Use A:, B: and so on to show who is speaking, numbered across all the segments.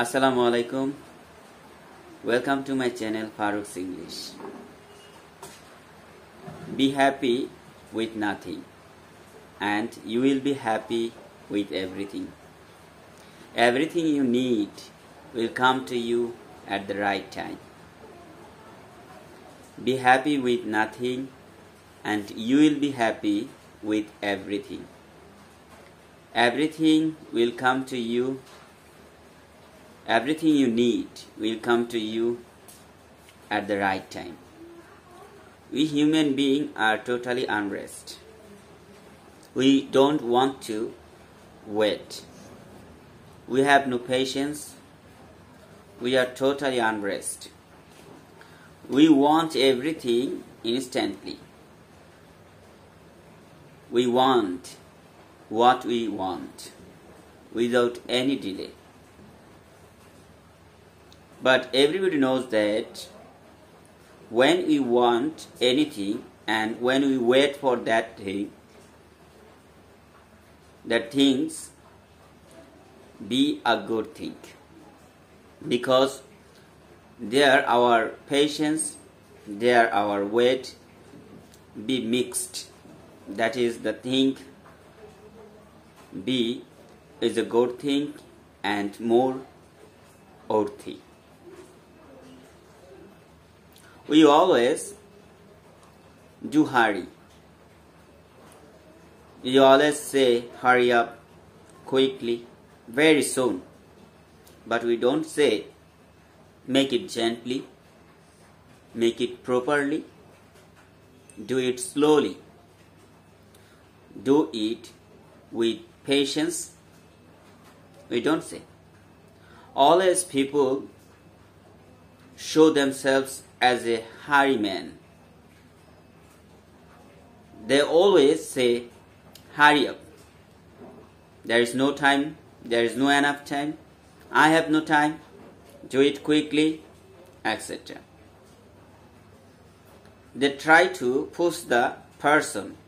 A: Assalamu alaikum. Welcome to my channel Farouk's English. Be happy with nothing and you will be happy with everything. Everything you need will come to you at the right time. Be happy with nothing and you will be happy with everything. Everything will come to you. Everything you need will come to you at the right time. We human beings are totally unrest. We don't want to wait. We have no patience. We are totally unrest. We want everything instantly. We want what we want without any delay. But everybody knows that when we want anything and when we wait for that thing, that things be a good thing. Because there our patience, there our wait be mixed. That is the thing be is a good thing and more worthy. We always do hurry. We always say hurry up quickly, very soon. But we don't say make it gently, make it properly, do it slowly, do it with patience. We don't say. Always people show themselves as a hurry man. They always say hurry up. There is no time, there is no enough time, I have no time, do it quickly, etc. They try to push the person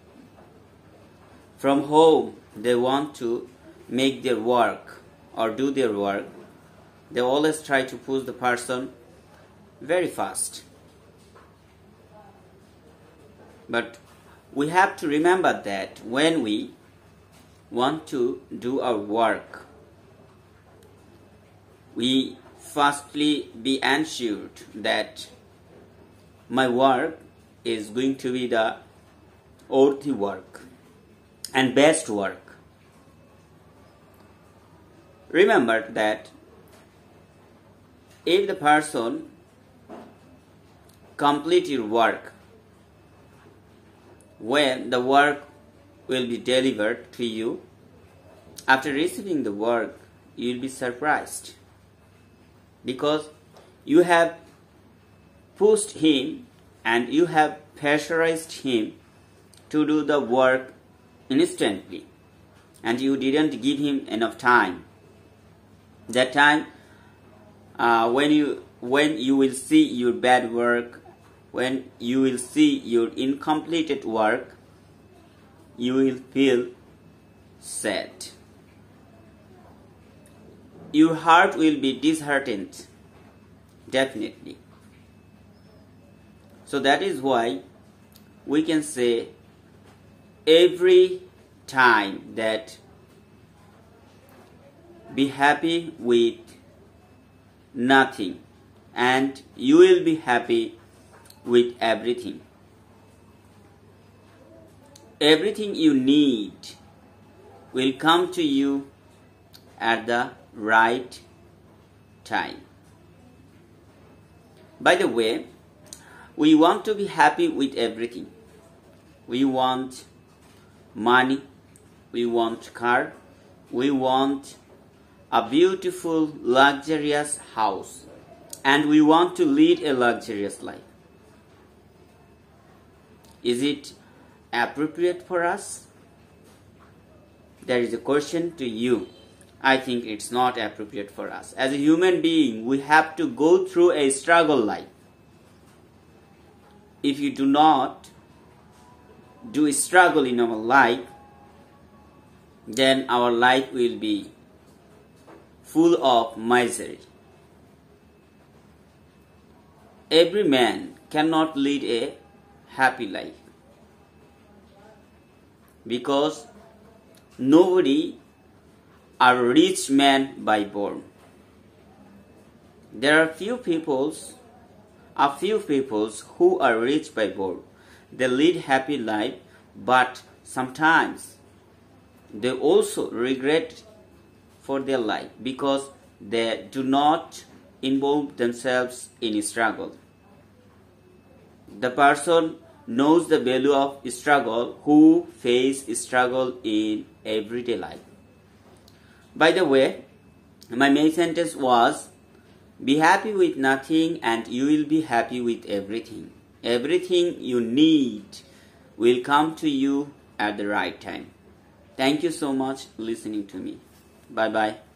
A: from home. They want to make their work or do their work. They always try to push the person very fast. But we have to remember that when we want to do our work, we firstly be ensured that my work is going to be the worthy work and best work. Remember that if the person complete your work, when the work will be delivered to you, after receiving the work, you will be surprised because you have pushed him and you have pressurized him to do the work instantly, and you didn't give him enough time. That time, when you will see your bad work, when you will see your incompleted work, you will feel sad. Your heart will be disheartened, definitely. So that is why we can say every time that be happy with nothing and you will be happy with everything. Everything you need will come to you at the right time. By the way, we want to be happy with everything. We want money, we want car, we want a beautiful, luxurious house, and we want to lead a luxurious life. Is it appropriate for us? There is a question to you. I think it's not appropriate for us. As a human being, we have to go through a struggle life. If you do not do a struggle in our life, then our life will be full of misery. Every man cannot lead a happy life because nobody are rich man by born. There are few peoples who are rich by birth. They lead happy life, but sometimes they also regret for their life because they do not involve themselves in struggle. The person knows the value of struggle who face struggle in everyday life. By the way, my main sentence was, be happy with nothing and you will be happy with everything. Everything you need will come to you at the right time. Thank you so much listening to me. Bye bye.